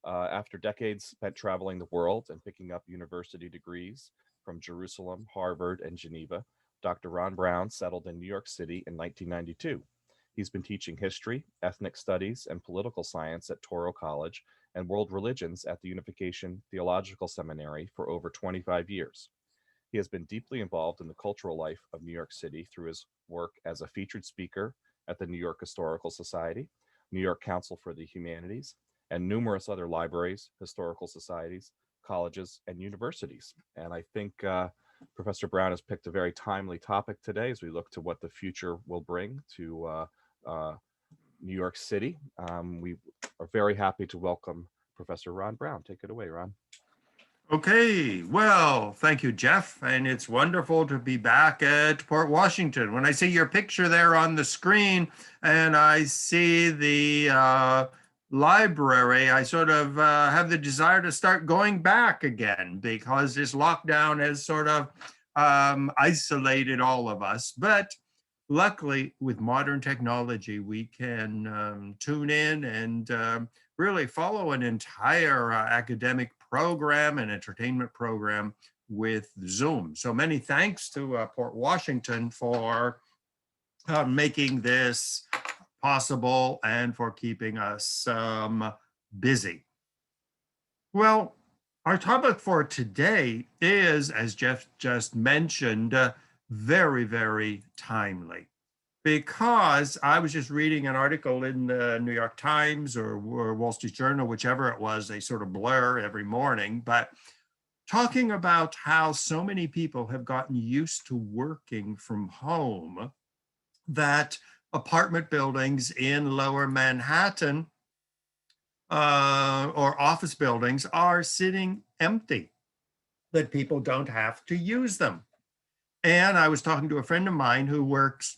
After decades spent traveling the world and picking up university degrees from Jerusalem, Harvard, and Geneva, Dr. Ron Brown settled in New York City in 1992. He's been teaching history, ethnic studies, and political science at Touro College and world religions at the Unification Theological Seminary for over 25 years. He has been deeply involved in the cultural life of New York City through his work as a featured speaker at the New York Historical Society, New York Council for the Humanities, and numerous other libraries, historical societies, colleges, and universities. And I think Professor Brown has picked a very timely topic today as we look to what the future will bring to uh, New York City. We are very happy to welcome Professor Ron Brown. Take it away, Ron. Okay, well, thank you, Jeff. And it's wonderful to be back at Port Washington. When I see your picture there on the screen and I see the library, I sort of have the desire to start going back again because this lockdown has sort of isolated all of us. But luckily, with modern technology, we can tune in and really follow an entire academic program and entertainment program with Zoom. So many thanks to Port Washington for making this possible and for keeping us busy. Well, our topic for today is, as Jeff just mentioned, very, very timely, because I was just reading an article in the New York Times or Wall Street Journal, whichever it was, they sort of blur every morning, but talking about how so many people have gotten used to working from home that apartment buildings in lower Manhattan or office buildings are sitting empty, that people don't have to use them. And I was talking to a friend of mine who works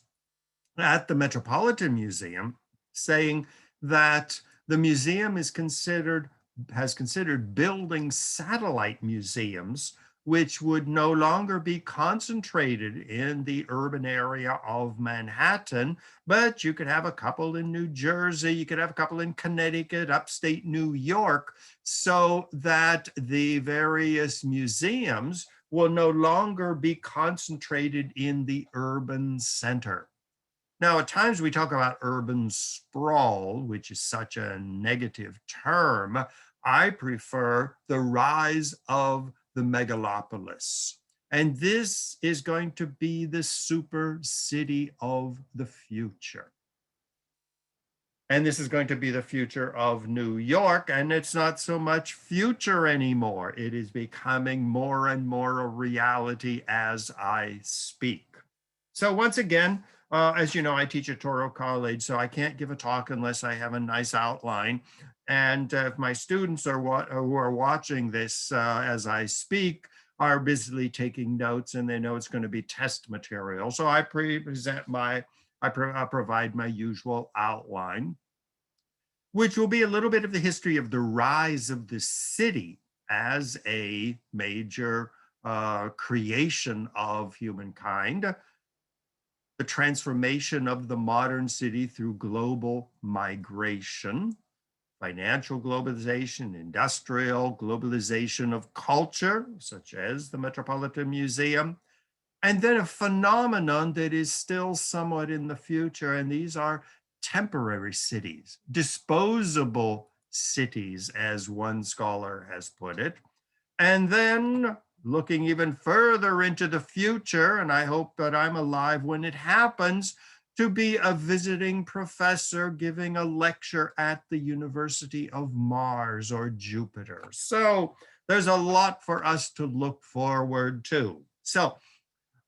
at the Metropolitan Museum, saying that the museum has considered building satellite museums, which would no longer be concentrated in the urban area of Manhattan, but you could have a couple in New Jersey, you could have a couple in Connecticut, upstate New York, so that the various museums will no longer be concentrated in the urban center. Now, at times we talk about urban sprawl, which is such a negative term. I prefer the rise of the megalopolis. And this is going to be the super city of the future. And this is going to be the future of New York. And it's not so much future anymore. It is becoming more and more a reality as I speak. So once again, as you know, I teach at Touro College, so I can't give a talk unless I have a nice outline. And if my students who are watching this as I speak are busily taking notes and they know it's going to be test material, so I provide my usual outline, which will be a little bit of the history of the rise of the city as a major creation of humankind, the transformation of the modern city through global migration, financial globalization, industrial globalization of culture, such as the Metropolitan Museum, and then a phenomenon that is still somewhat in the future, and these are temporary cities, disposable cities, as one scholar has put it. And then looking even further into the future, and I hope that I'm alive when it happens, to be a visiting professor giving a lecture at the University of Mars or Jupiter. So there's a lot for us to look forward to. So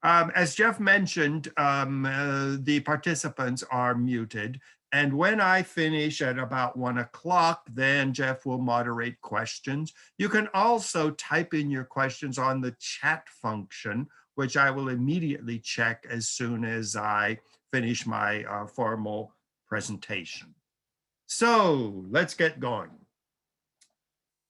as Jeff mentioned, the participants are muted. And when I finish at about 1 o'clock, then Jeff will moderate questions. You can also type in your questions on the chat function, which I will immediately check as soon as I finish my formal presentation. So let's get going.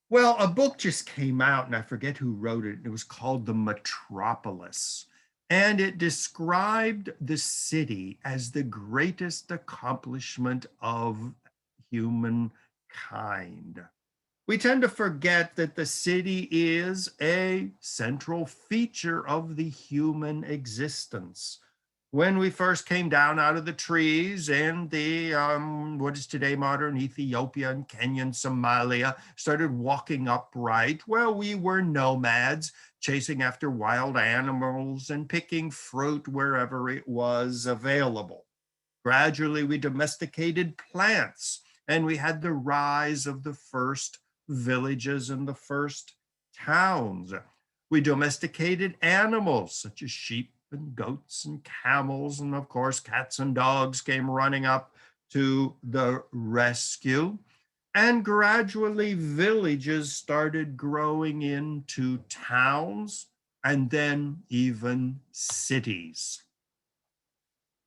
Well, a book just came out, and I forget who wrote it. It was called The Metropolis. And it described the city as the greatest accomplishment of humankind, We tend to forget that the city is a central feature of the human existence. When we first came down out of the trees in the what is today modern Ethiopia and Kenya and Somalia, started walking upright, well, we were nomads chasing after wild animals and picking fruit wherever it was available. Gradually, we domesticated plants and we had the rise of the first villages and the first towns. We domesticated animals such as sheep and goats and camels. And of course, cats and dogs came running up to the rescue. And gradually, villages started growing into towns and then even cities.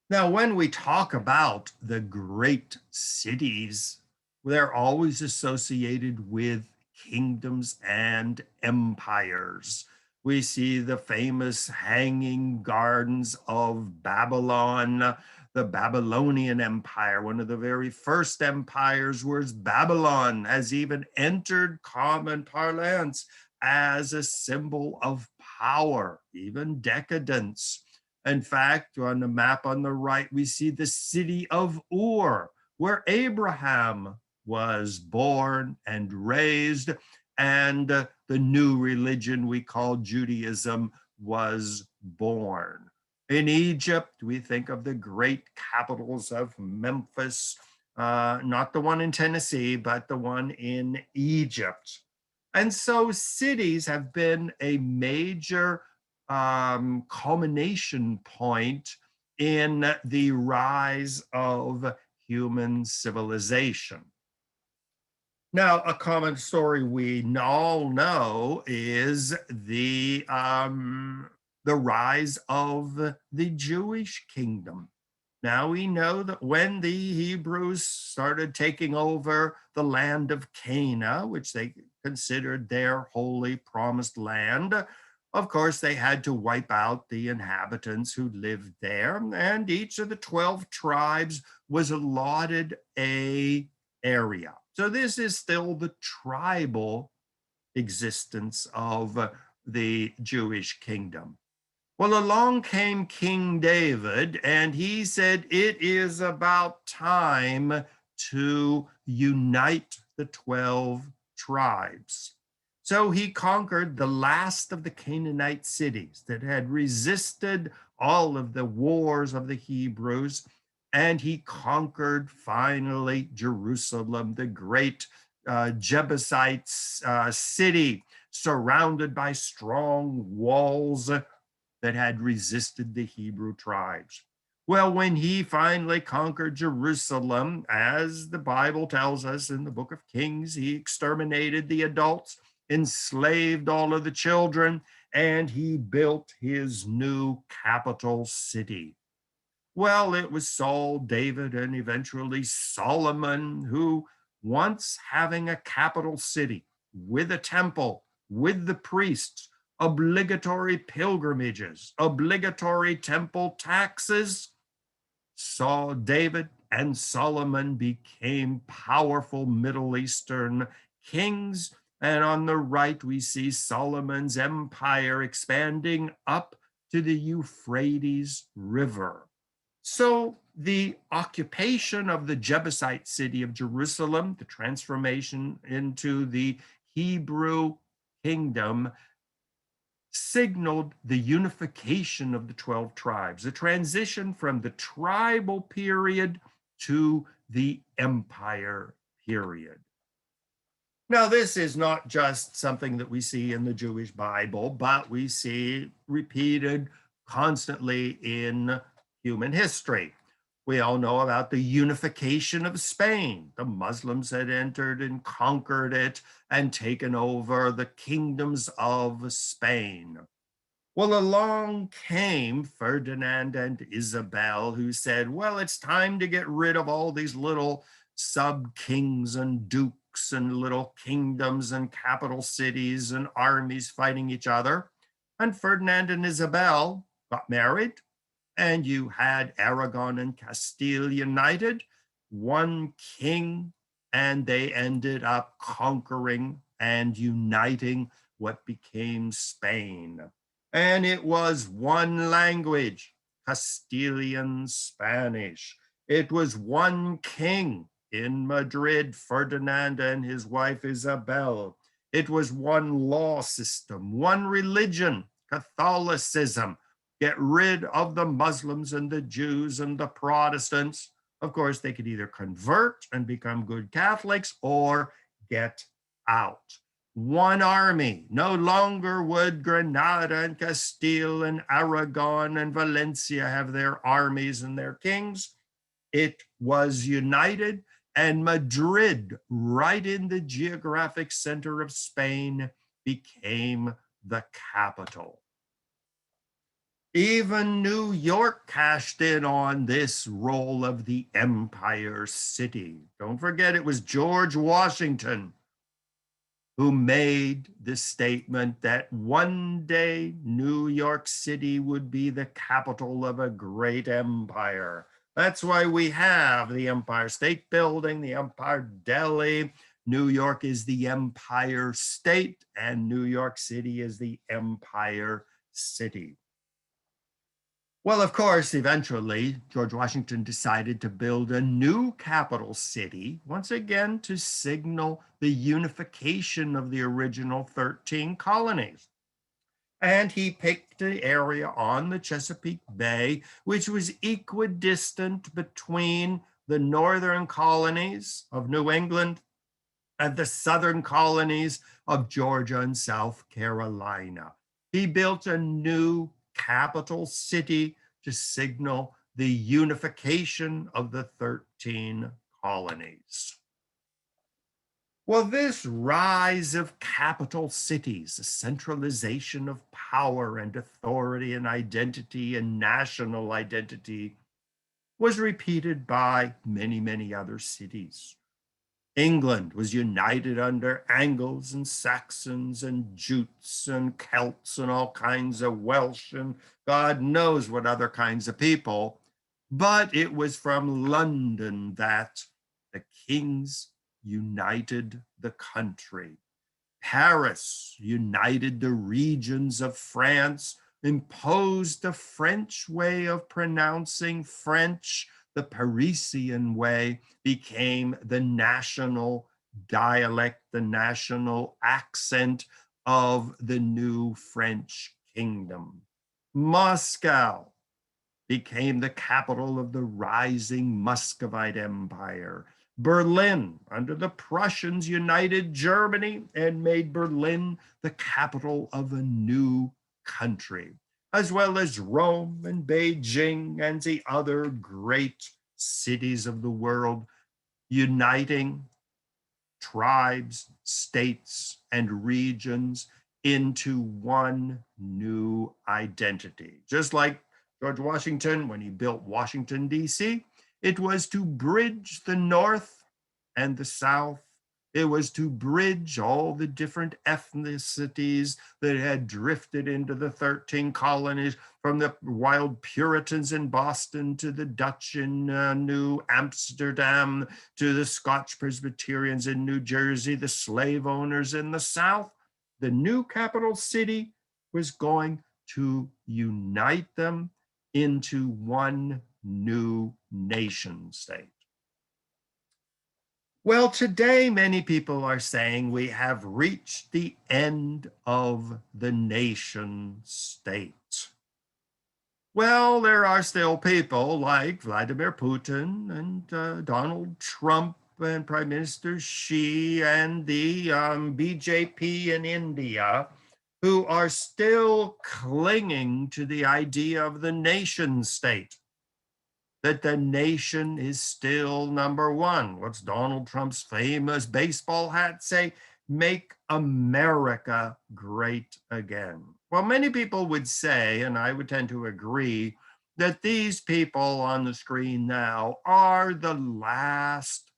Now, when we talk about the great cities, they're always associated with kingdoms and empires. We see the famous hanging gardens of Babylon, the Babylonian Empire. One of the very first empires was Babylon, has even entered common parlance as a symbol of power, even decadence. In fact, on the map on the right, we see the city of Ur, where Abraham was born and raised, and the new religion we call Judaism was born. In Egypt, we think of the great capitals of Memphis, not the one in Tennessee, but the one in Egypt. And so cities have been a major culmination point in the rise of human civilization. Now, a common story we all know is the rise of the Jewish kingdom. Now we know that when the Hebrews started taking over the land of Canaan, which they considered their holy promised land, of course, they had to wipe out the inhabitants who lived there, and each of the 12 tribes was allotted a area. So this is still the tribal existence of the Jewish kingdom. Well, along came King David, and he said, it is about time to unite the 12 tribes. So he conquered the last of the Canaanite cities that had resisted all of the wars of the Hebrews, and he conquered finally Jerusalem, the great Jebusite city, surrounded by strong walls that had resisted the Hebrew tribes. Well, when he finally conquered Jerusalem, as the Bible tells us in the book of Kings, he exterminated the adults, enslaved all of the children, and he built his new capital city. Well, it was Saul, David, and eventually Solomon who, once having a capital city with a temple, with the priests, obligatory pilgrimages, obligatory temple taxes, saw David and Solomon became powerful Middle Eastern kings. And on the right, we see Solomon's empire expanding up to the Euphrates River. So the occupation of the Jebusite city of Jerusalem, the transformation into the Hebrew kingdom, signaled the unification of the 12 tribes, the transition from the tribal period to the empire period. Now, this is not just something that we see in the Jewish Bible, but we see repeated constantly in human history. We all know about the unification of Spain. The Muslims had entered and conquered it and taken over the kingdoms of Spain. Well, along came Ferdinand and Isabel, who said, well, it's time to get rid of all these little sub kings and dukes and little kingdoms and capital cities and armies fighting each other. And Ferdinand and Isabel got married, and you had Aragon and Castile united, one king and they ended up conquering and uniting what became Spain. And it was one language, Castilian Spanish. It was one king in Madrid, Ferdinand and his wife Isabel. It was one law system, one religion, Catholicism. Get rid of the Muslims and the Jews and the Protestants. Of course, they could either convert and become good Catholics or get out. One army. No longer would Granada and Castile and Aragon and Valencia have their armies and their kings. It was united, and Madrid, right in the geographic center of Spain, became the capital. Even New York cashed in on this role of the Empire City. Don't forget, it was George Washington who made the statement that one day New York City would be the capital of a great empire. That's why we have the Empire State Building, the Empire Delhi. New York is the Empire State, and New York City is the Empire City. Well, of course, eventually, George Washington decided to build a new capital city, once again to signal the unification of the original 13 colonies. And he picked an area on the Chesapeake Bay, which was equidistant between the northern colonies of New England and the southern colonies of Georgia and South Carolina. He built a new capital city to signal the unification of the 13 colonies. Well, this rise of capital cities, the centralization of power and authority and identity and national identity, was repeated by many, many other cities. England was united under Angles and Saxons and Jutes and Celts and all kinds of Welsh and God knows what other kinds of people. But it was from London that the kings united the country. Paris united the regions of France, imposed the French way of pronouncing French. The Parisian way became the national dialect, the national accent of the new French kingdom. Moscow became the capital of the rising Muscovite Empire. Berlin, under the Prussians, united Germany and made Berlin the capital of a new country, as well as Rome and Beijing and the other great cities of the world, uniting tribes, states, and regions into one new identity. Just like George Washington, when he built Washington, D.C., it was to bridge the North and the South. It was to bridge all the different ethnicities that had drifted into the 13 colonies, from the wild Puritans in Boston to the Dutch in New Amsterdam to the Scotch Presbyterians in New Jersey, the slave owners in the South. The new capital city was going to unite them into one new nation state. Well, today, many people are saying we have reached the end of the nation state. Well, there are still people like Vladimir Putin and Donald Trump and Prime Minister Xi and the BJP in India who are still clinging to the idea of the nation state, that the nation is still number one. What's Donald Trump's famous baseball hat say? Make America great again. Well, many people would say, and I would tend to agree, that these people on the screen now are the last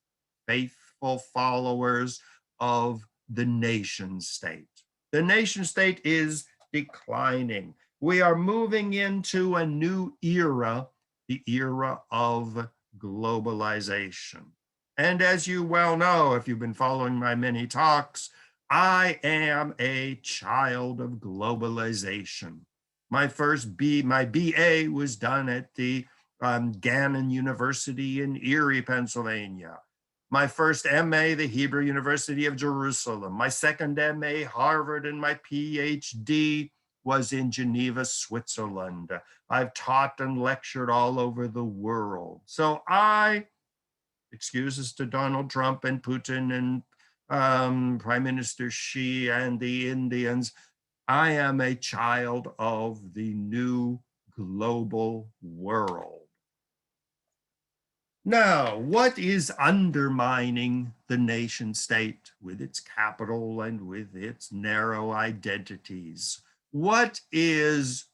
faithful followers of the nation state. The nation state is declining. We are moving into a new era, the era of globalization. And as you well know, if you've been following my many talks, I am a child of globalization. My BA was done at the Gannon University in Erie, Pennsylvania. My first MA, the Hebrew University of Jerusalem. My second MA, Harvard, and my PhD was in Geneva, Switzerland. I've taught and lectured all over the world. So excuses to Donald Trump and Putin and Prime Minister Xi and the Indians, I am a child of the new global world. Now, what is undermining the nation state with its capital and with its narrow identities? What is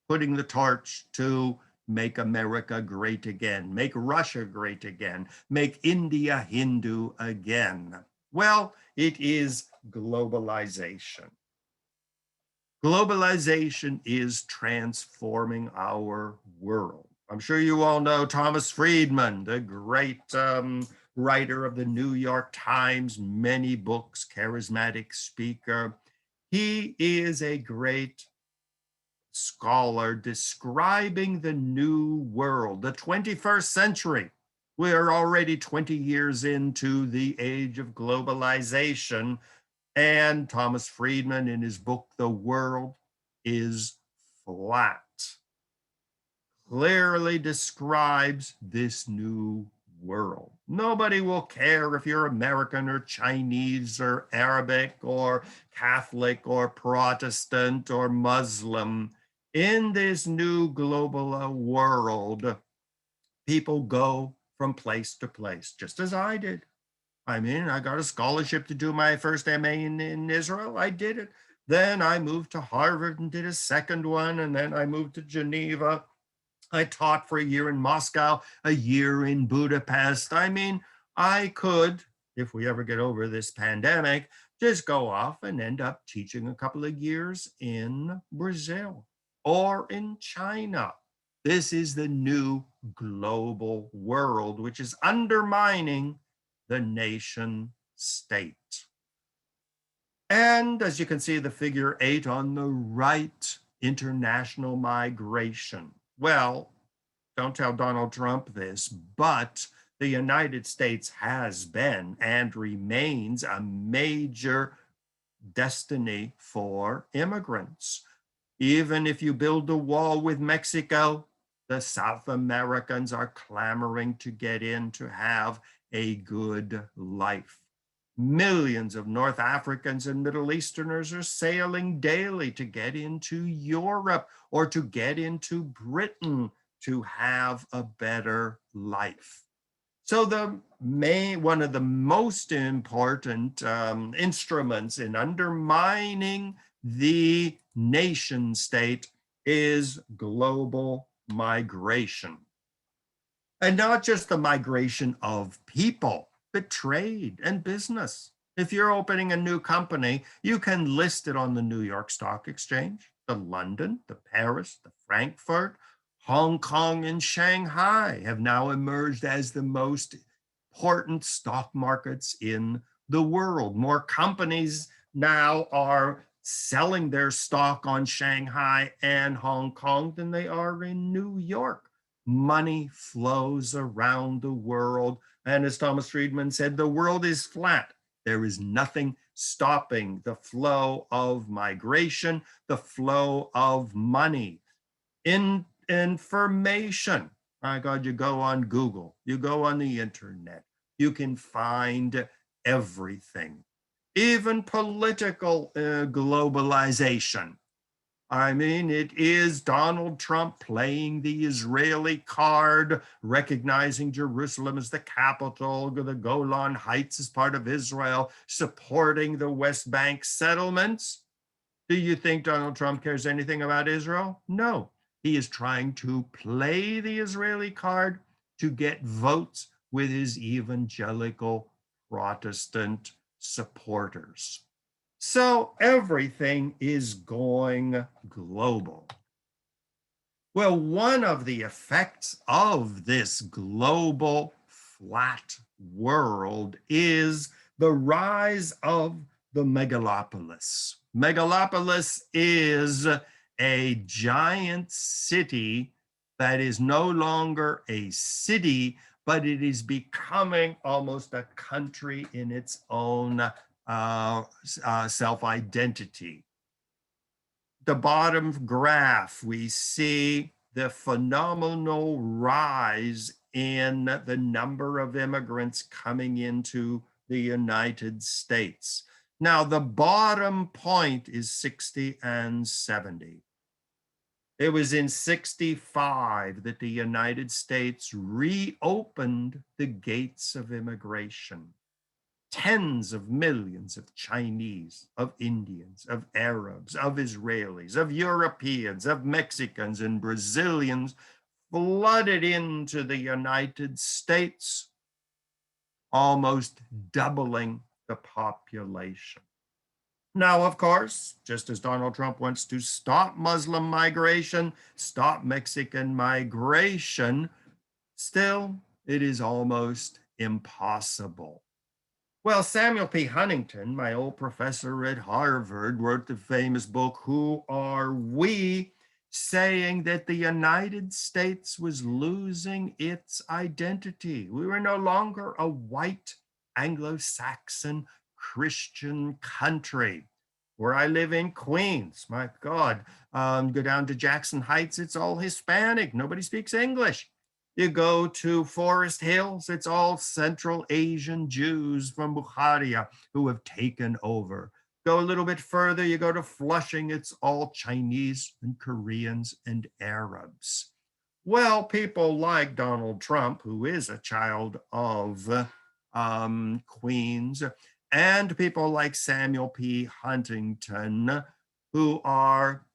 putting the torch to make America great again, make Russia great again, make India Hindu again? Well, it is globalization. Globalization is transforming our world. I'm sure you all know Thomas Friedman, the great writer of the New York Times, many books, charismatic speaker. He is a great scholar describing the new world, the 21st century. We are already 20 years into the age of globalization. And Thomas Friedman, in his book, The World is Flat, clearly describes this new world. Nobody will care if you're American or Chinese or Arabic or Catholic or Protestant or Muslim. In this new global world, people go from place to place, just as I did. I mean, I got a scholarship to do my first MA in Israel. I did it. Then I moved to Harvard and did a second one. And then I moved to Geneva. I taught for a year in Moscow, a year in Budapest. I mean, I could, if we ever get over this pandemic, just go off and end up teaching a couple of years in Brazil or in China. This is the new global world, which is undermining the nation state. And as you can see, the figure 8 on the right, international migration. Well, don't tell Donald Trump this, but the United States has been and remains a major destiny for immigrants. Even if you build a wall with Mexico, the South Americans are clamoring to get in to have a good life. Millions of North Africans and Middle Easterners are sailing daily to get into Europe or to get into Britain to have a better life. So one of the most important instruments in undermining the nation state is global migration. And not just the migration of people, but trade and business. If you're opening a new company, you can list it on the New York Stock Exchange, the London, the Paris, the Frankfurt, Hong Kong, and Shanghai have now emerged as the most important stock markets in the world. More companies now are selling their stock on Shanghai and Hong Kong than they are in New York. Money flows around the world. And as Thomas Friedman said, the world is flat. There is nothing stopping the flow of migration, the flow of money. In information, my God, you go on Google, you go on the internet, you can find everything, even political globalization. I mean, it is Donald Trump playing the Israeli card, recognizing Jerusalem as the capital, the Golan Heights as part of Israel, supporting the West Bank settlements. Do you think Donald Trump cares anything about Israel? No. He is trying to play the Israeli card to get votes with his evangelical Protestant supporters. So everything is going global. Well, one of the effects of this global flat world is the rise of the megalopolis. Megalopolis is a giant city that is no longer a city, but it is becoming almost a country in its own self-identity. The bottom graph, we see the phenomenal rise in the number of immigrants coming into the United States. Now, the bottom point is 60 and 70. It was in 65 that the United States reopened the gates of immigration. Tens of millions of Chinese, of Indians, of Arabs, of Israelis, of Europeans, of Mexicans, and Brazilians flooded into the United States, almost doubling the population. Now, of course, just as Donald Trump wants to stop Muslim migration, stop Mexican migration, still, it is almost impossible. Well, Samuel P. Huntington, my old professor at Harvard, wrote the famous book, Who Are We?, saying that the United States was losing its identity. We were no longer a white Anglo-Saxon Christian country. Where I live in Queens, my God, go down to Jackson Heights, it's all Hispanic. Nobody speaks English. You go to Forest Hills, it's all Central Asian Jews from Bukharia who have taken over. Go a little bit further, you go to Flushing, it's all Chinese and Koreans and Arabs. Well, people like Donald Trump, who is a child of Queens, and people like Samuel P. Huntington, who are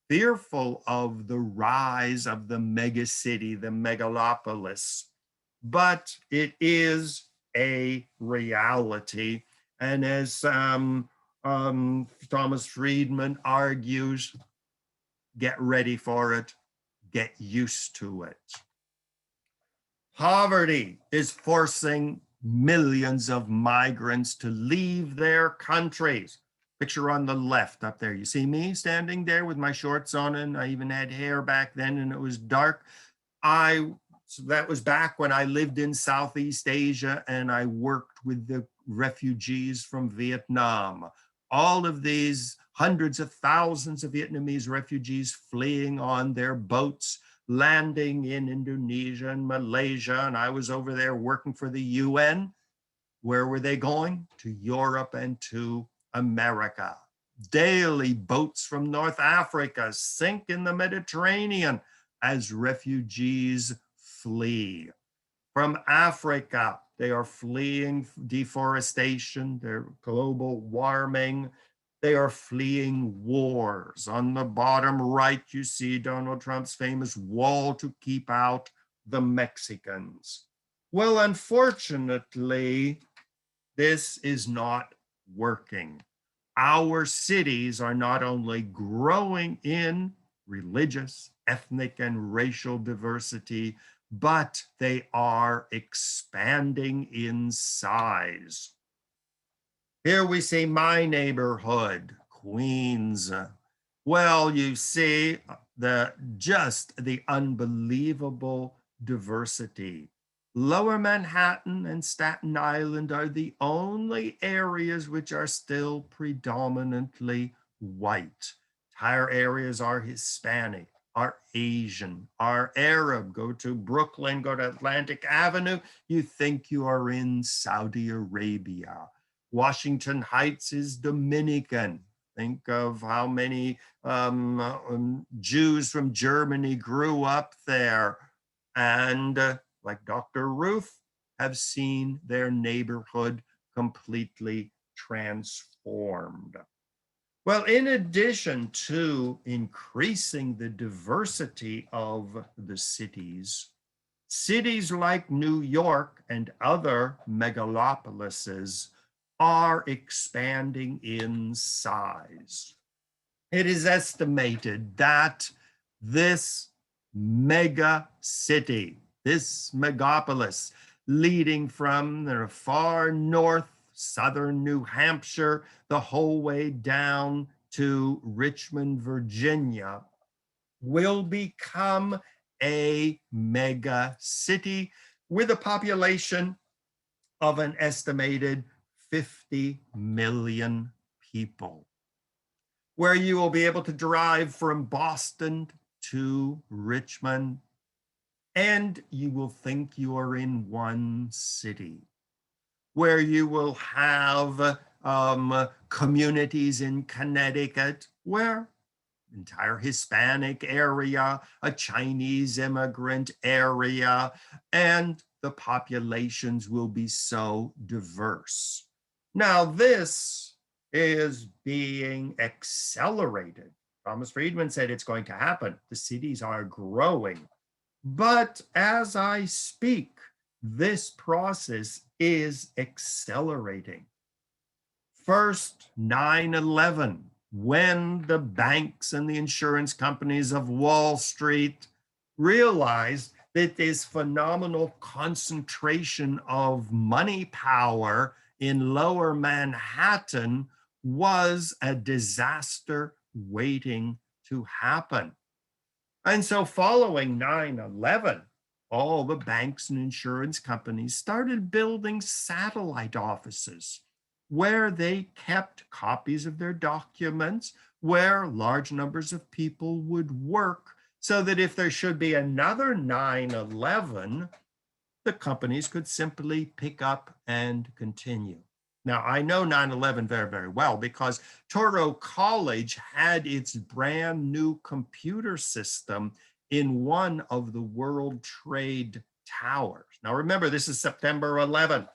fearful of the rise of the megacity, the megalopolis. But it is a reality. And as Thomas Friedman argues, get ready for it, get used to it. Poverty is forcing millions of migrants to leave their countries. Picture on the left up there. You see me standing there with my shorts on, and I even had hair back then and it was dark. So that was back when I lived in Southeast Asia and I worked with the refugees from Vietnam. All of these hundreds of thousands of Vietnamese refugees fleeing on their boats, landing in Indonesia and Malaysia. And I was over there working for the UN. Where were they going? To Europe and to America. Daily boats from North Africa sink in the Mediterranean as refugees flee. From Africa, they are fleeing deforestation, their global warming. They are fleeing wars. On the bottom right, you see Donald Trump's famous wall to keep out the Mexicans. Well, unfortunately, this is not working. Our cities are not only growing in religious, ethnic, and racial diversity, but they are expanding in size. Here we see my neighborhood, Queens. Well, you see just the unbelievable diversity. Lower Manhattan and Staten Island are the only areas which are still predominantly white. Entire areas are Hispanic, are Asian, are Arab. Go to Brooklyn, go to Atlantic Avenue, you think you are in Saudi Arabia. Washington Heights is Dominican. Think of how many Jews from Germany grew up there. And like Dr. Ruth, have seen their neighborhood completely transformed. Well, in addition to increasing the diversity of the cities, cities like New York and other megalopolises are expanding in size. It is estimated that this mega city, this megapolis, leading from the far north, southern New Hampshire, the whole way down to Richmond, Virginia, will become a mega city with a population of an estimated 50 million people, where you will be able to drive from Boston to Richmond, and you will think you are in one city, where you will have communities in Connecticut where entire Hispanic area, a Chinese immigrant area, and the populations will be so diverse. Now, this is being accelerated. Thomas Friedman said it's going to happen. The cities are growing. But as I speak, this process is accelerating. First, 9/11, when the banks and the insurance companies of Wall Street realized that this phenomenal concentration of money power in lower Manhattan was a disaster waiting to happen. And so, following 9/11, all the banks and insurance companies started building satellite offices where they kept copies of their documents, where large numbers of people would work, so that if there should be another 9/11, the companies could simply pick up and continue. Now, I know 9/11 very, very well because Touro College had its brand new computer system in one of the World Trade Towers. Now, remember, this is September 11th.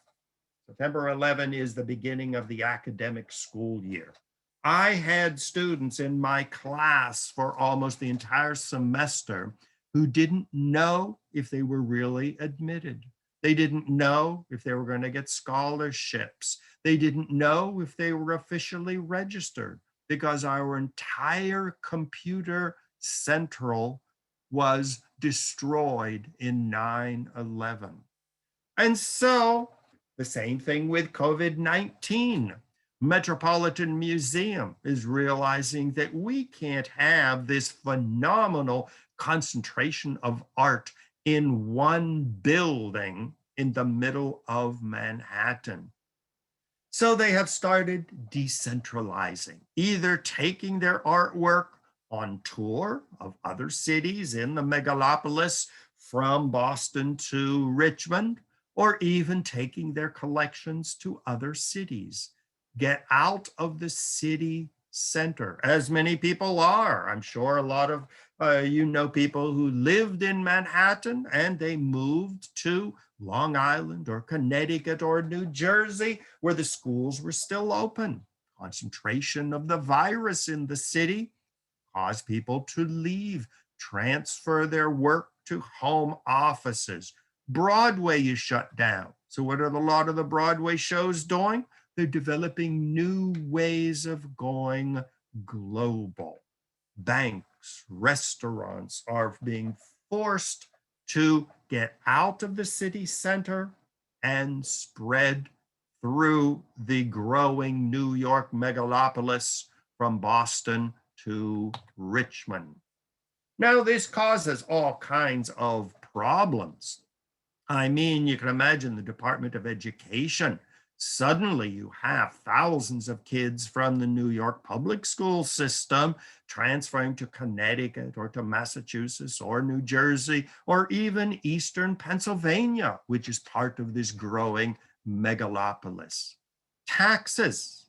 September 11 is the beginning of the academic school year. I had students in my class for almost the entire semester who didn't know if they were really admitted. They didn't know if they were going to get scholarships. They didn't know if they were officially registered because our entire computer central was destroyed in 9/11. And so the same thing with COVID-19. Metropolitan Museum is realizing that we can't have this phenomenal concentration of art in one building in the middle of Manhattan. So they have started decentralizing, either taking their artwork on tour of other cities in the megalopolis from Boston to Richmond, or even taking their collections to other cities. Get out of the city center, as many people are. I'm sure a lot of people who lived in Manhattan and they moved to Long Island or Connecticut or New Jersey, where the schools were still open. Concentration of the virus in the city caused people to leave, transfer their work to home offices. Broadway is shut down. So, what are a lot of the Broadway shows doing? They're developing new ways of going global. Banks, restaurants are being forced to get out of the city center and spread through the growing New York megalopolis from Boston to Richmond. Now, this causes all kinds of problems. I mean, you can imagine the Department of Education. Suddenly, you have thousands of kids from the New York public school system transferring to Connecticut or to Massachusetts or New Jersey or even Eastern Pennsylvania, which is part of this growing megalopolis. Taxes.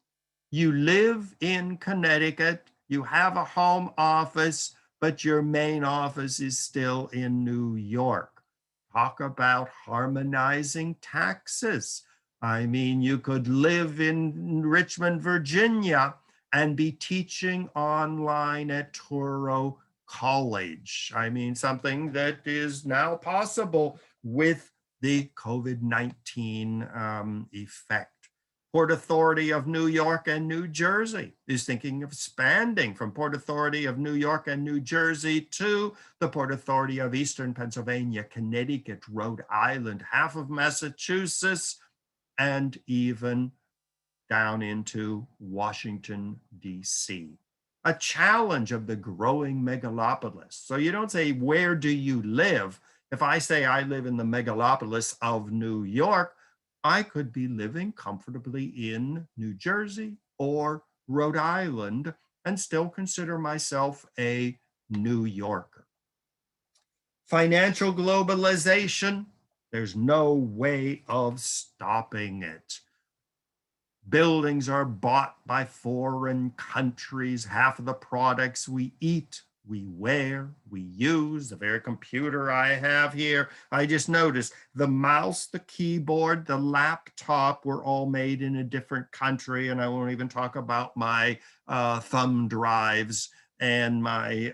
You live in Connecticut, you have a home office, but your main office is still in New York. Talk about harmonizing taxes. I mean, you could live in Richmond, Virginia, and be teaching online at Touro College. I mean, something that is now possible with the COVID-19 effect. Port Authority of New York and New Jersey is thinking of expanding from Port Authority of New York and New Jersey to the Port Authority of Eastern Pennsylvania, Connecticut, Rhode Island, half of Massachusetts, and even down into Washington, D.C. A challenge of the growing megalopolis. So you don't say, where do you live? If I say I live in the megalopolis of New York, I could be living comfortably in New Jersey or Rhode Island and still consider myself a New Yorker. Financial globalization, there's no way of stopping it. Buildings are bought by foreign countries. Half of the products we eat, we wear, we use. The very computer I have here, I just noticed the mouse, the keyboard, the laptop were all made in a different country. And I won't even talk about my thumb drives and my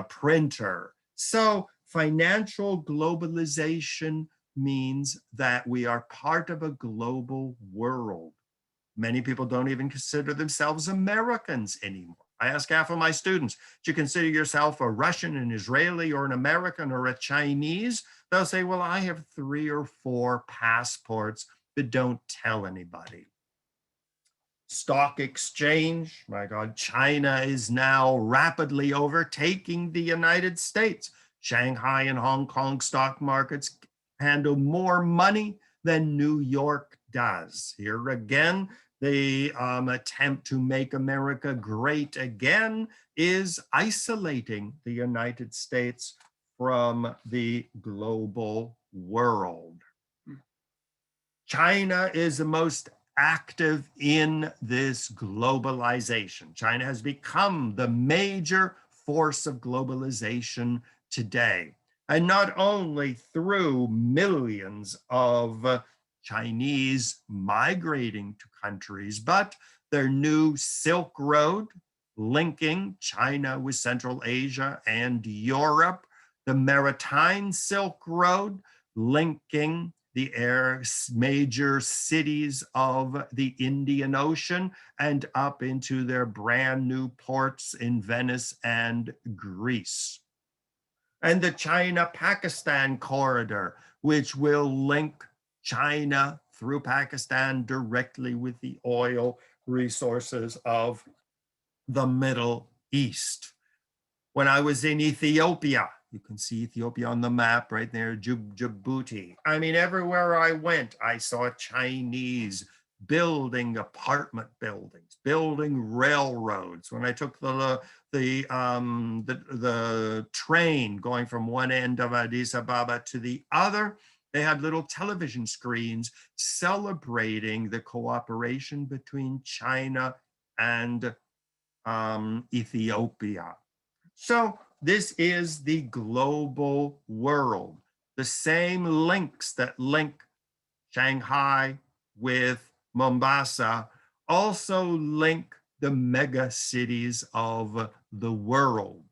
printer. So financial globalization means that we are part of a global world. Many people don't even consider themselves Americans anymore. I ask half of my students, do you consider yourself a Russian, an Israeli, or an American, or a Chinese? They'll say, well, I have 3 or 4 passports, but don't tell anybody. Stock exchange, my God, China is now rapidly overtaking the United States. Shanghai and Hong Kong stock markets handle more money than New York does. Here again, the attempt to make America great again is isolating the United States from the global world. China is the most active in this globalization. China has become the major force of globalization today. And not only through millions of Chinese migrating to countries, but their new Silk Road linking China with Central Asia and Europe, the Maritime Silk Road linking the major cities of the Indian Ocean and up into their brand new ports in Venice and Greece. And the China-Pakistan corridor, which will link China through Pakistan directly with the oil resources of the Middle East. When I was in Ethiopia, you can see Ethiopia on the map right there, Djibouti. I mean, everywhere I went, I saw Chinese building apartment buildings, building railroads. When I took the train going from one end of Addis Ababa to the other, they had little television screens celebrating the cooperation between China and Ethiopia. So this is the global world. The same links that link Shanghai with Mombasa also link the mega cities of the world.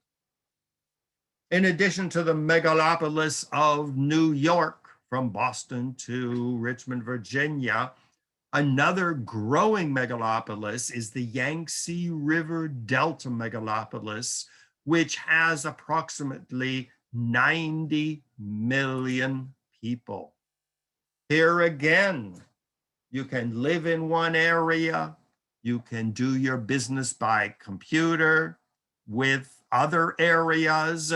In addition to the megalopolis of New York, from Boston to Richmond, Virginia, another growing megalopolis is the Yangtze River Delta megalopolis, which has approximately 90 million people. Here again, you can live in one area, you can do your business by computer with other areas,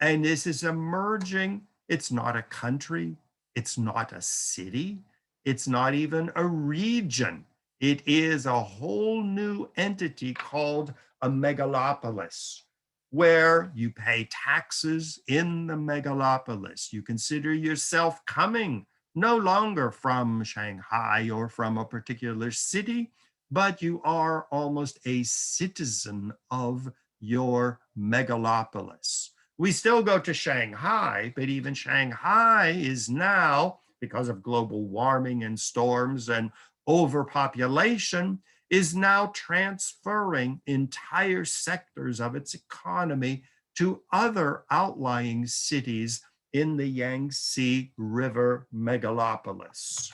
and this is emerging. It's not a country, it's not a city, it's not even a region. It is a whole new entity called a megalopolis, where you pay taxes in the megalopolis. You consider yourself coming no longer from Shanghai or from a particular city, but you are almost a citizen of your megalopolis. We still go to Shanghai, but even Shanghai is now, because of global warming and storms and overpopulation, is now transferring entire sectors of its economy to other outlying cities in the Yangtze River megalopolis.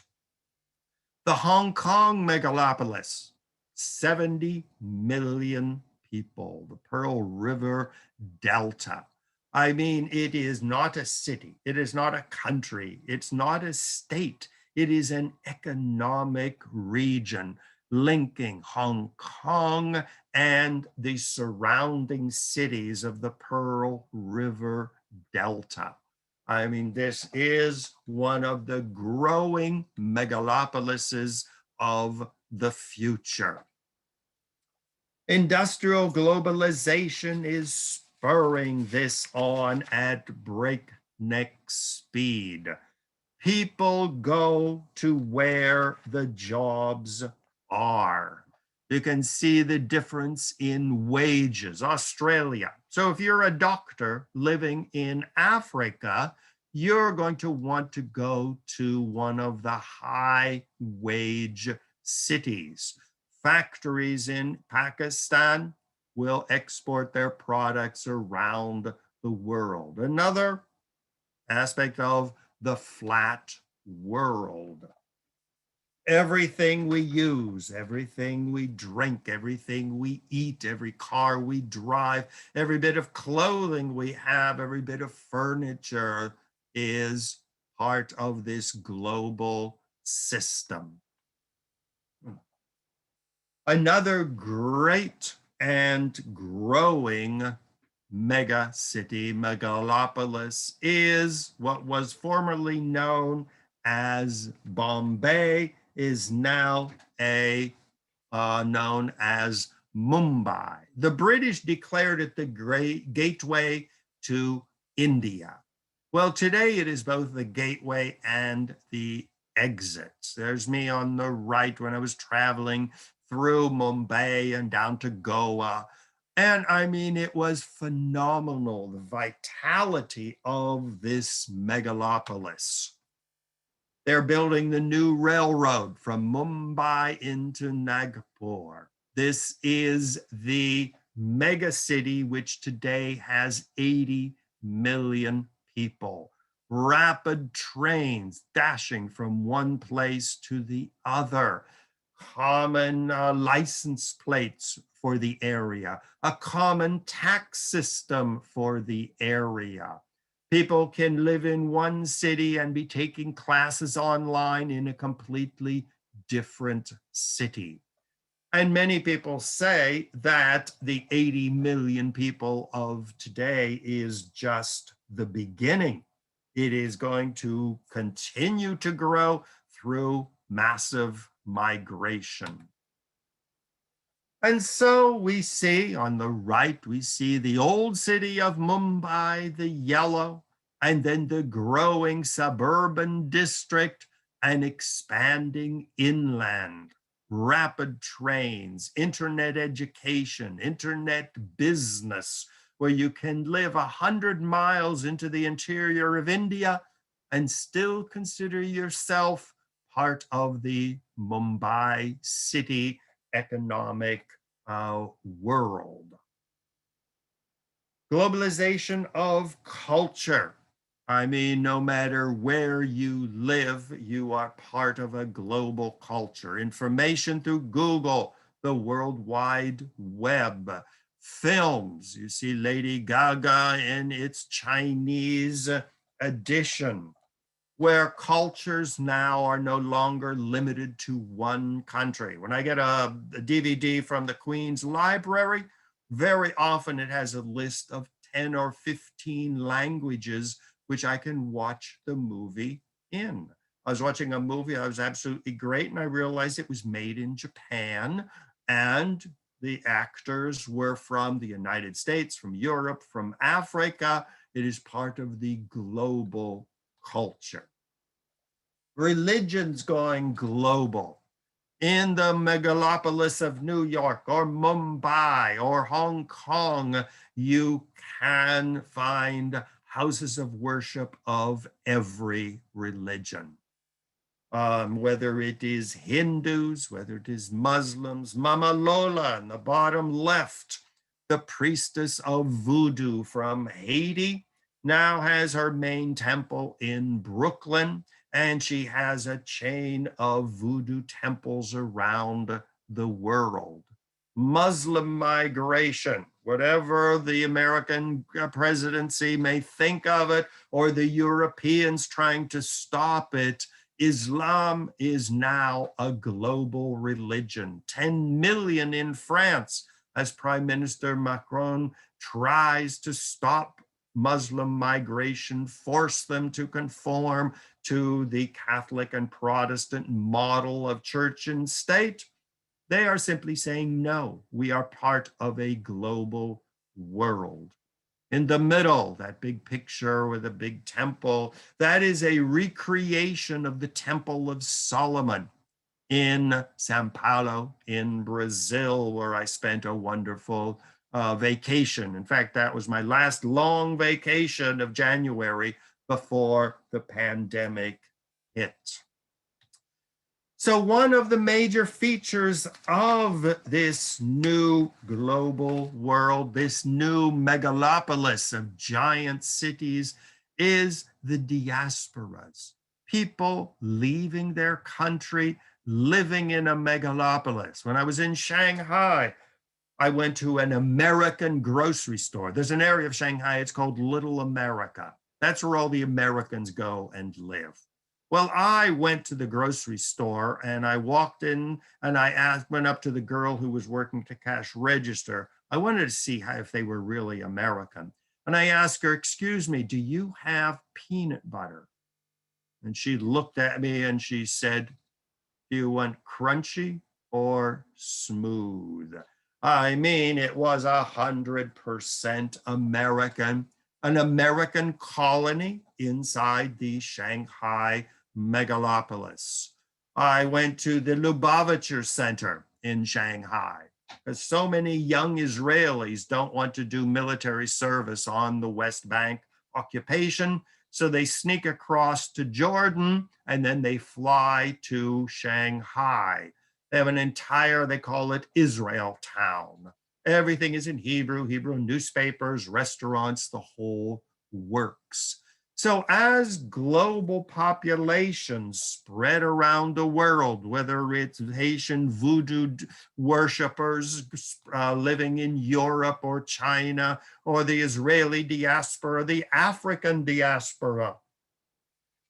The Hong Kong megalopolis, 70 million people, the Pearl River Delta. I mean, it is not a city, it is not a country, it's not a state, it is an economic region linking Hong Kong and the surrounding cities of the Pearl River Delta. I mean, this is one of the growing megalopolises of the future. Industrial globalization is spurring this on at breakneck speed. People go to where the jobs are. You can see the difference in wages. Australia. So if you're a doctor living in Africa, you're going to want to go to one of the high wage cities. Factories in Pakistan will export their products around the world. Another aspect of the flat world. Everything we use, everything we drink, everything we eat, every car we drive, every bit of clothing we have, every bit of furniture is part of this global system. Another great and growing mega city, megalopolis, is what was formerly known as Bombay, is now known as Mumbai. The British declared it the great gateway to India. Well, today it is both the gateway and the exit. There's me on the right when I was traveling through Mumbai and down to Goa. And I mean, it was phenomenal, the vitality of this megalopolis. They're building the new railroad from Mumbai into Nagpur. This is the mega city, which today has 80 million people. Rapid trains dashing from one place to the other. Common license plates for the area, a common tax system for the area. People can live in one city and be taking classes online in a completely different city. And many people say that the 80 million people of today is just the beginning. It is going to continue to grow through massive migration. And so we see on the right, we see the old city of Mumbai, the yellow, and then the growing suburban district and expanding inland, rapid trains, internet education, internet business, where you can live 100 miles into the interior of India and still consider yourself part of the Mumbai city economic world. Globalization of culture. I mean, no matter where you live, you are part of a global culture. Information through Google, the World Wide Web. Films, you see Lady Gaga in its Chinese edition, where cultures now are no longer limited to one country. When I get a DVD from the Queen's Library, very often it has a list of 10 or 15 languages which I can watch the movie in. I was watching a movie that was absolutely great, and I realized it was made in Japan, and the actors were from the United States, from Europe, from Africa. It is part of the global culture. Religion's going global. In the megalopolis of New York or Mumbai or Hong Kong, you can find houses of worship of every religion. Whether it is Hindus, whether it is Muslims, Mama Lola in the bottom left, the priestess of voodoo from Haiti, now has her main temple in Brooklyn. and she has a chain of voodoo temples around the world. Muslim migration, whatever the American presidency may think of it, or the Europeans trying to stop it, Islam is now a global religion. 10 million in France, as Prime Minister Macron tries to stop Muslim migration, force them to conform to the Catholic and Protestant model of church and state. They are simply saying, no, we are part of a global world. In the middle, that big picture with a big temple, that is a recreation of the Temple of Solomon in Sao Paulo, in Brazil, where I spent a wonderful vacation. In fact, that was my last long vacation of January before the pandemic hit. So one of the major features of this new global world, this new megalopolis of giant cities, is the diasporas. People leaving their country, living in a megalopolis. When I was in Shanghai, I went to an American grocery store. There's an area of Shanghai, it's called Little America. That's where all the Americans go and live. Well, I went to the grocery store and I walked in and I went up to the girl who was working to cash register. I wanted to see if they were really American. And I asked her, excuse me, do you have peanut butter? And she looked at me and she said, do you want crunchy or smooth? I mean, it was 100% American, an American colony inside the Shanghai megalopolis. I went to the Lubavitcher Center in Shanghai because so many young Israelis don't want to do military service on the West Bank occupation. So they sneak across to Jordan and then they fly to Shanghai. They have an entire, they call it Israel town. Everything is in Hebrew, Hebrew newspapers, restaurants, the whole works. So as global populations spread around the world, whether it's Haitian voodoo worshippers living in Europe or China, or the Israeli diaspora, the African diaspora,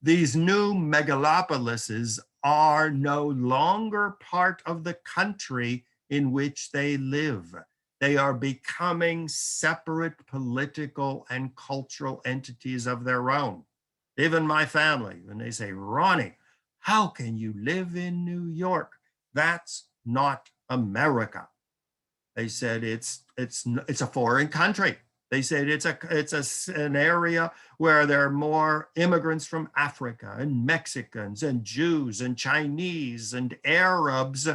these new megalopolises are no longer part of the country in which they live. They are becoming separate political and cultural entities of their own. Even my family, when they say, Ronnie, how can you live in New York? That's not America. They said it's a foreign country. They said it's an area where there are more immigrants from Africa and Mexicans and Jews and Chinese and Arabs.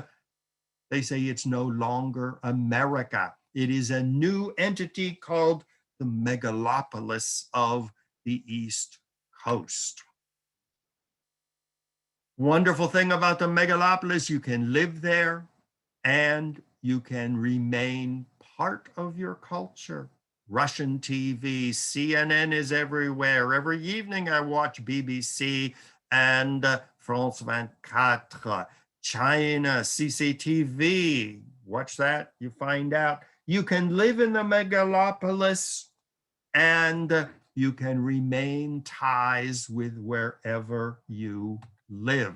They say it's no longer America. It is a new entity called the Megalopolis of the East Coast. Wonderful thing about the megalopolis, you can live there and you can remain part of your culture. Russian TV, CNN is everywhere. Every evening I watch BBC and France 24, China, CCTV. Watch that, you find out. You can live in the megalopolis and you can remain ties with wherever you live.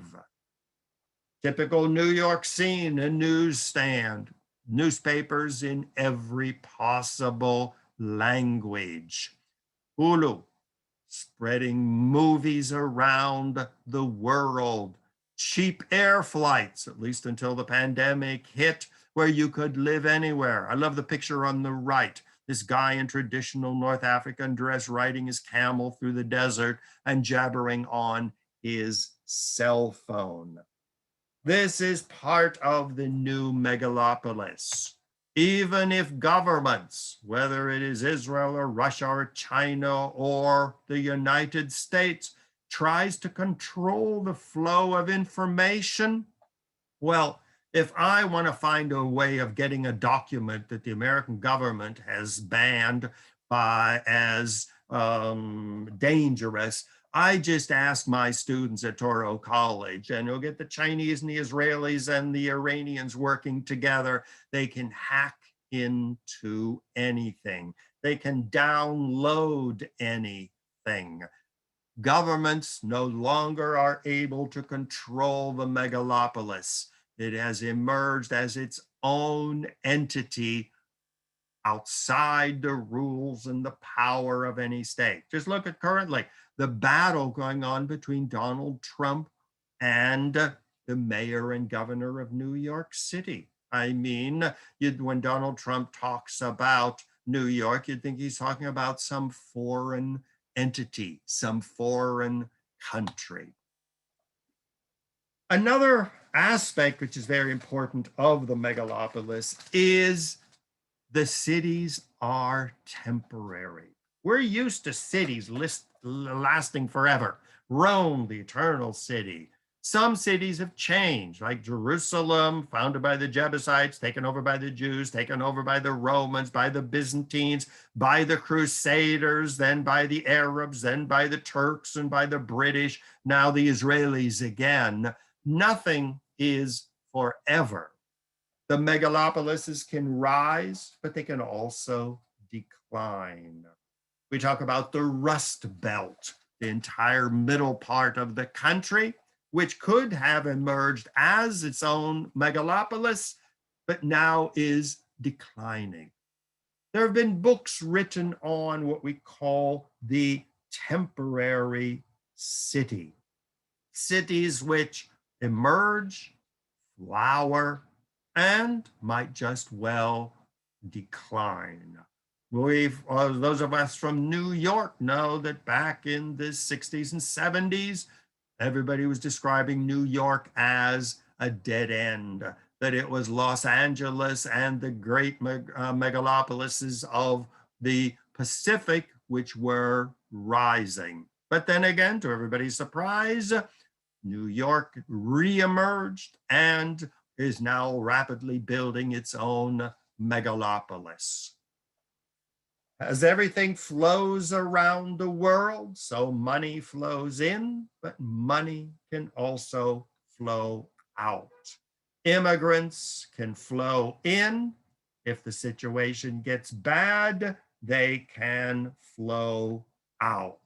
Typical New York scene, a newsstand, newspapers in every possible language. Hulu, spreading movies around the world. Cheap air flights, at least until the pandemic hit, where you could live anywhere. I love the picture on the right. This guy in traditional North African dress riding his camel through the desert and jabbering on his cell phone. This is part of the new megalopolis. Even if governments, whether it is Israel or Russia or China or the United States, tries to control the flow of information, well, if I want to find a way of getting a document that the American government has banned as dangerous, I just ask my students at Toro College, and you'll get the Chinese and the Israelis and the Iranians working together. They can hack into anything. They can download anything. Governments no longer are able to control the megalopolis. It has emerged as its own entity outside the rules and the power of any state. Just look at currently the battle going on between Donald Trump and the mayor and governor of New York City. I mean, when Donald Trump talks about New York, you'd think he's talking about some foreign entity, some foreign country. Another aspect which is very important of the megalopolis is the cities are temporary. We're used to cities lasting forever. Rome, the eternal city. Some cities have changed, like Jerusalem, founded by the Jebusites, taken over by the Jews, taken over by the Romans, by the Byzantines, by the Crusaders, then by the Arabs, then by the Turks and by the British, now the Israelis again. Nothing is forever. The megalopolises can rise, but they can also decline. We talk about the Rust Belt, the entire middle part of the country, which could have emerged as its own megalopolis, but now is declining. There have been books written on what we call the temporary city, cities which emerge, flower, and might just well decline. Those of us from New York know that back in the 60s and 70s, everybody was describing New York as a dead end, that it was Los Angeles and the great megalopolises of the Pacific, which were rising. But then again, to everybody's surprise, New York reemerged and is now rapidly building its own megalopolis. As everything flows around the world, so money flows in, but money can also flow out. Immigrants can flow in. If the situation gets bad, they can flow out.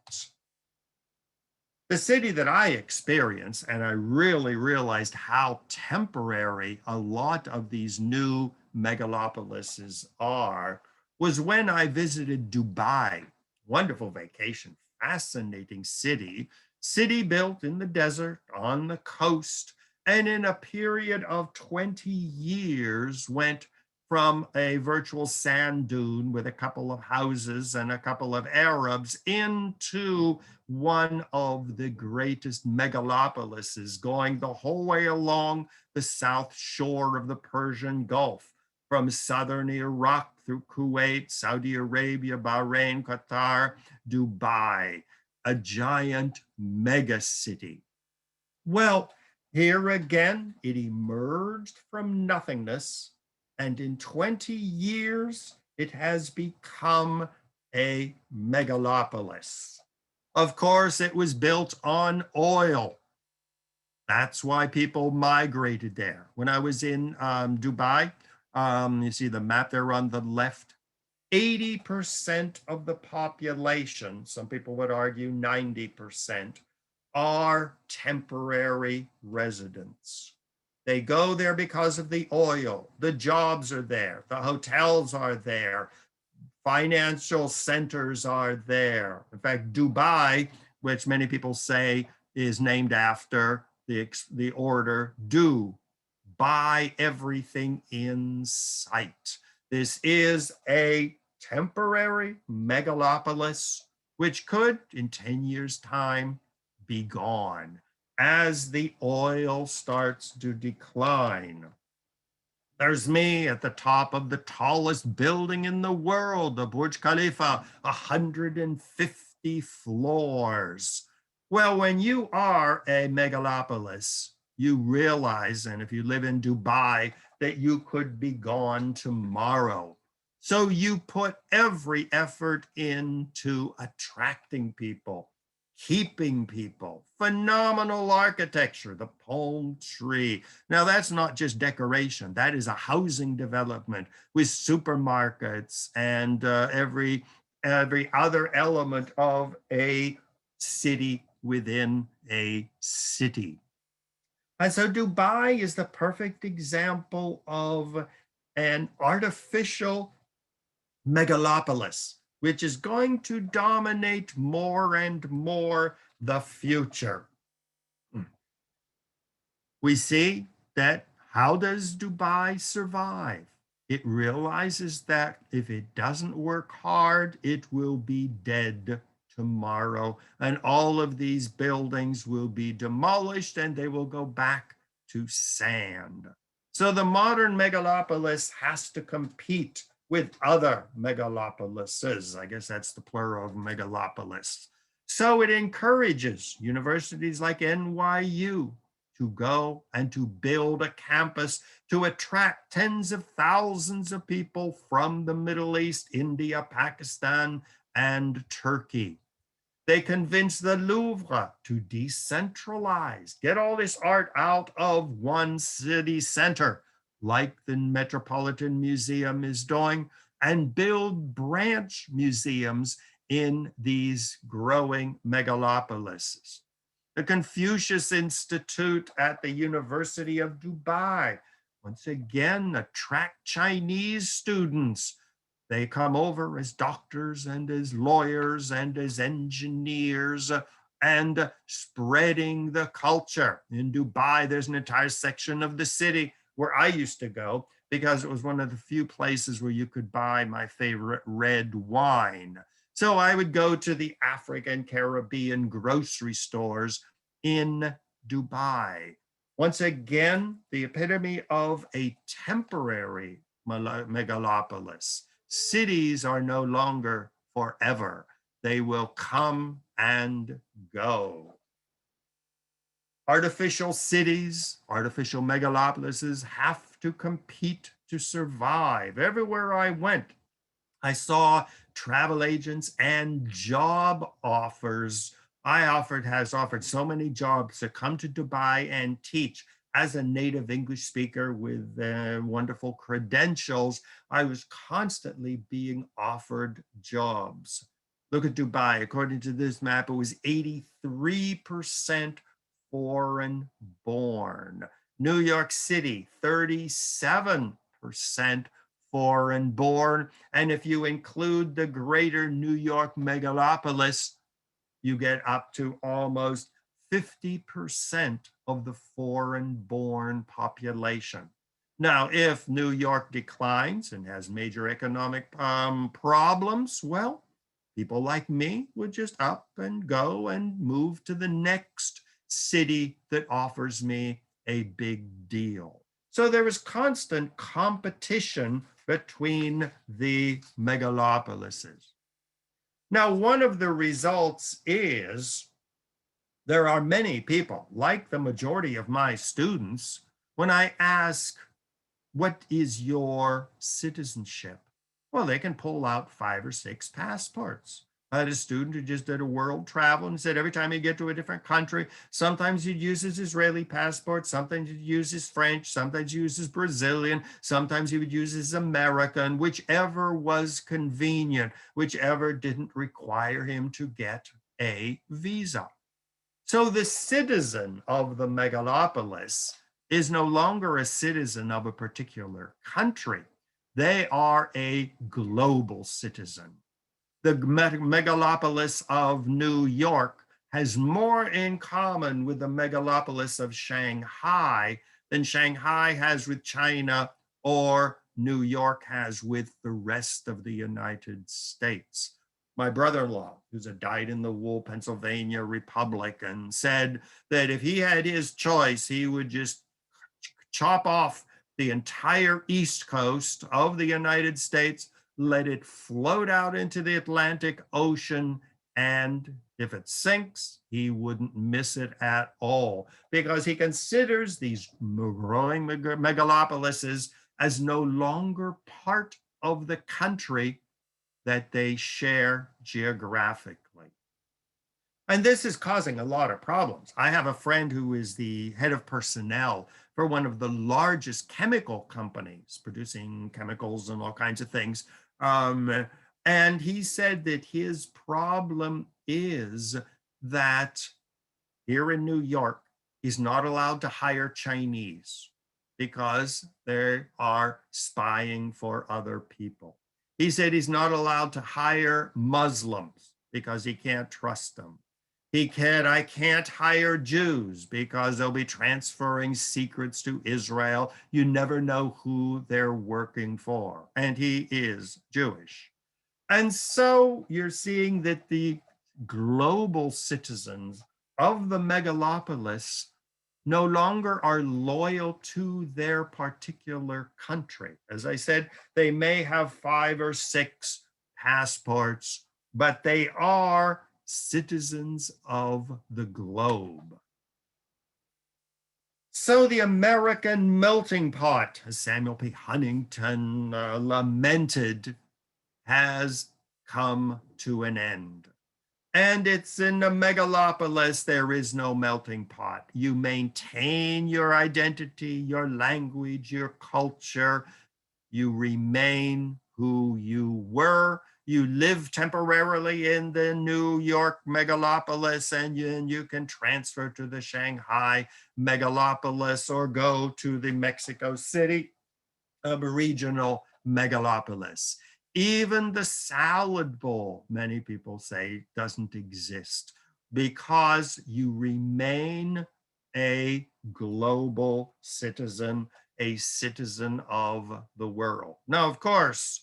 The city that I experienced, and I really realized how temporary a lot of these new megalopolises are, was when I visited Dubai. Wonderful vacation, fascinating city, city built in the desert, on the coast, and in a period of 20 years went from a virtual sand dune with a couple of houses and a couple of Arabs into one of the greatest megalopolises, going the whole way along the south shore of the Persian Gulf, from southern Iraq through Kuwait, Saudi Arabia, Bahrain, Qatar, Dubai, a giant mega city. Well, here again, it emerged from nothingness, and in 20 years, it has become a megalopolis. Of course, it was built on oil. That's why people migrated there. When I was in Dubai, you see the map there on the left, 80% of the population, some people would argue 90%, are temporary residents. They go there because of the oil. The jobs are there. The hotels are there. Financial centers are there. In fact, Dubai, which many people say is named after the order do, buy everything in sight. This is a temporary megalopolis, which could, in 10 years' time, be gone as the oil starts to decline. There's me at the top of the tallest building in the world, the Burj Khalifa, 150 floors. Well, when you are a megalopolis, you realize, and if you live in Dubai, that you could be gone tomorrow. So you put every effort into attracting people, keeping people, phenomenal architecture, the palm tree. Now, that's not just decoration, that is a housing development with supermarkets and every other element of a city within a city. And so Dubai is the perfect example of an artificial megalopolis, which is going to dominate more and more the future. We see that how does Dubai survive? It realizes that if it doesn't work hard, it will be dead tomorrow. And all of these buildings will be demolished and they will go back to sand. So the modern megalopolis has to compete with other megalopolises. I guess that's the plural of megalopolis. So it encourages universities like NYU to go and to build a campus to attract tens of thousands of people from the Middle East, India, Pakistan, and Turkey. They convinced the Louvre to decentralize, get all this art out of one city center, like the Metropolitan Museum is doing, and build branch museums in these growing megalopolises. The Confucius Institute at the University of Dubai, once again, attract Chinese students. They come over as doctors and as lawyers and as engineers and spreading the culture. In Dubai, there's an entire section of the city where I used to go because it was one of the few places where you could buy my favorite red wine. So I would go to the African Caribbean grocery stores in Dubai. Once again, the epitome of a temporary megalopolis. Cities are no longer forever. They will come and go. Artificial cities, artificial megalopolises have to compete to survive. Everywhere I went, I saw travel agents and job offers. Has offered so many jobs to come to Dubai and teach. As a native English speaker with wonderful credentials, I was constantly being offered jobs. Look at Dubai. According to this map, it was 83% foreign born. New York City, 37% foreign born. And if you include the greater New York megalopolis, you get up to almost 50% of the foreign born population. Now, if New York declines and has major economic problems, well, people like me would just up and go and move to the next city that offers me a big deal. So there is constant competition between the megalopolises. Now, one of the results is there are many people, like the majority of my students, when I ask, what is your citizenship? Well, they can pull out 5 or 6 passports. I had a student who just did a world travel and said every time you get to a different country, sometimes he'd use his Israeli passport, sometimes he'd use his French, sometimes he uses Brazilian, sometimes he would use his American, whichever was convenient, whichever didn't require him to get a visa. So the citizen of the megalopolis is no longer a citizen of a particular country. They are a global citizen. The megalopolis of New York has more in common with the megalopolis of Shanghai than Shanghai has with China or New York has with the rest of the United States. My brother-in-law, who's a dyed-in-the-wool Pennsylvania Republican, said that if he had his choice, he would just chop off the entire East Coast of the United States, let it float out into the Atlantic Ocean, and if it sinks, he wouldn't miss it at all because he considers these growing megalopolises as no longer part of the country that they share geographically. And this is causing a lot of problems. I have a friend who is the head of personnel for one of the largest chemical companies producing chemicals and all kinds of things. And he said that his problem is that here in New York, he's not allowed to hire Chinese because they are spying for other people. He said he's not allowed to hire Muslims because he can't trust them. I can't hire Jews because they'll be transferring secrets to Israel. You never know who they're working for. And he is Jewish. And so you're seeing that the global citizens of the megalopolis no longer are loyal to their particular country. As I said, they may have 5 or 6 passports, but they are citizens of the globe. So the American melting pot, as Samuel P. Huntington lamented, has come to an end. And it's in the megalopolis, there is no melting pot. You maintain your identity, your language, your culture. You remain who you were. You live temporarily in the New York megalopolis, and you can transfer to the Shanghai megalopolis or go to the Mexico City regional megalopolis. Even the salad bowl, many people say, doesn't exist because you remain a global citizen, a citizen of the world. Now, of course,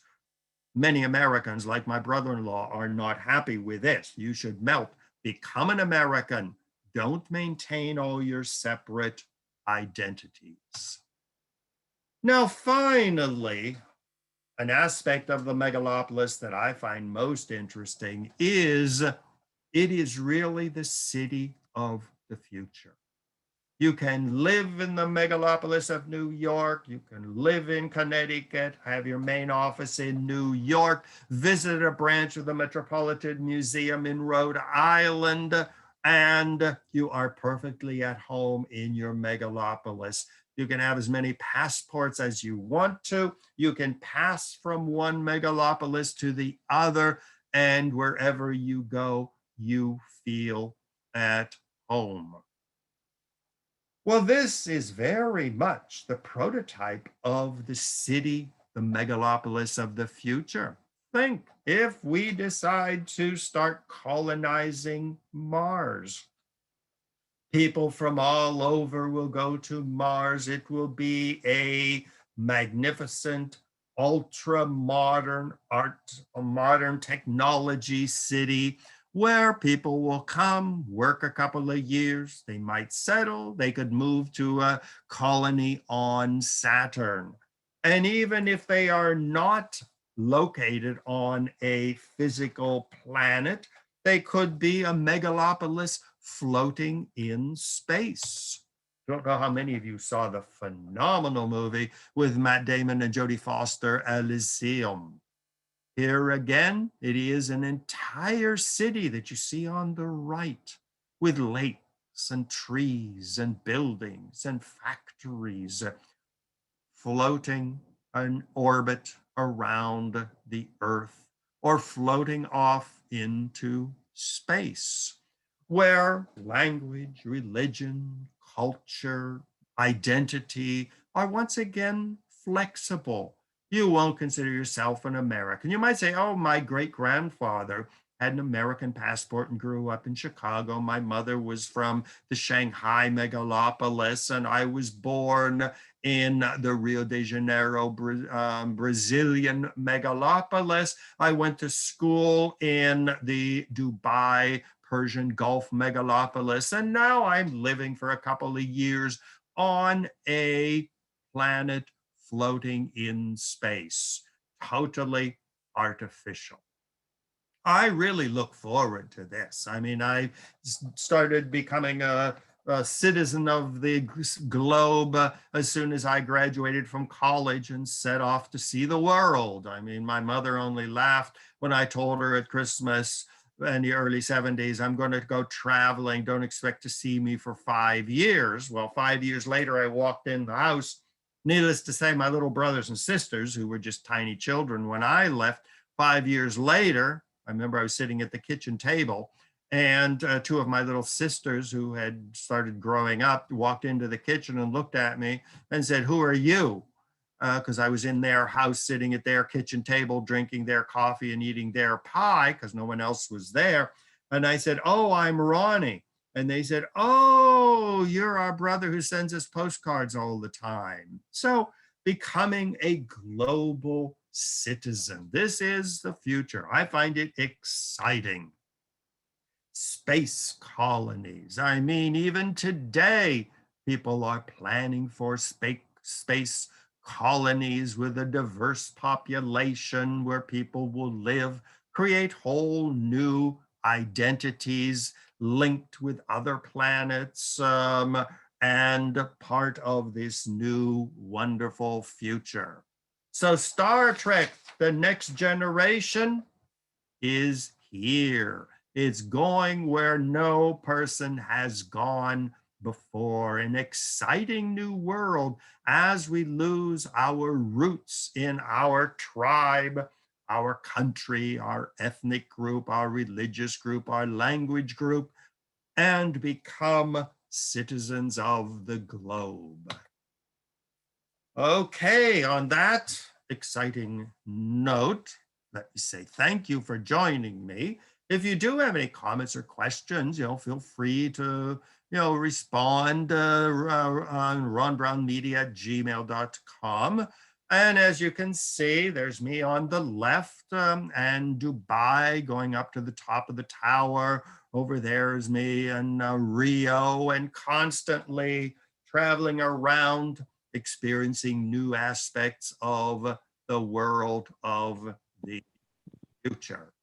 many Americans, like my brother-in-law, are not happy with this. You should melt, become an American. Don't maintain all your separate identities. Now, finally, an aspect of the megalopolis that I find most interesting is it is really the city of the future. You can live in the megalopolis of New York. You can live in Connecticut, have your main office in New York, visit a branch of the Metropolitan Museum in Rhode Island, and you are perfectly at home in your megalopolis. You can have as many passports as you want to. You can pass from one megalopolis to the other, and wherever you go, you feel at home. Well, this is very much the prototype of the city, the megalopolis of the future. Think if we decide to start colonizing Mars. People from all over will go to Mars. It will be a magnificent, ultra modern art, a modern technology city where people will come, work a couple of years, they might settle, they could move to a colony on Saturn. And even if they are not located on a physical planet, they could be a megalopolis floating in space. Don't know how many of you saw the phenomenal movie with Matt Damon and Jodie Foster, Elysium. Here again, it is an entire city that you see on the right with lakes and trees and buildings and factories floating in orbit around the Earth or floating off into space, where language, religion, culture, identity are once again flexible. You won't consider yourself an American. You might say, oh, my great grandfather had an American passport and grew up in Chicago. My mother was from the Shanghai megalopolis, and I was born in the Rio de Janeiro, Brazilian megalopolis. I went to school in the Dubai Persian Gulf megalopolis, and now I'm living for a couple of years on a planet floating in space, totally artificial. I really look forward to this. I mean, I started becoming a citizen of the globe as soon as I graduated from college and set off to see the world. I mean, my mother only laughed when I told her at Christmas in the early 70s, I'm going to go traveling. Don't expect to see me for 5 years. Well, 5 years later, I walked in the house. Needless to say, my little brothers and sisters, who were just tiny children when I left, 5 years later, I remember I was sitting at the kitchen table, and two of my little sisters who had started growing up walked into the kitchen and looked at me and said, "Who are you?" Because I was in their house sitting at their kitchen table, drinking their coffee and eating their pie because no one else was there. And I said, "Oh, I'm Ronnie." And they said, "Oh, you're our brother who sends us postcards all the time." So becoming a global citizen. This is the future. I find it exciting. Space colonies. I mean, even today, people are planning for space colonies with a diverse population where people will live, create whole new identities linked with other planets, and part of this new wonderful future. So, Star Trek, The Next Generation, is here. It's going where no person has gone before. An exciting new world as we lose our roots in our tribe, our country, our ethnic group, our religious group, our language group, and become citizens of the globe. Okay, on that exciting note, let me say thank you for joining me. If you do have any comments or questions, feel free to, respond on ronbrownmedia@gmail.com. And as you can see, there's me on the left, and Dubai going up to the top of the tower. Over there is me and Rio, and constantly traveling around, experiencing new aspects of the world of the future.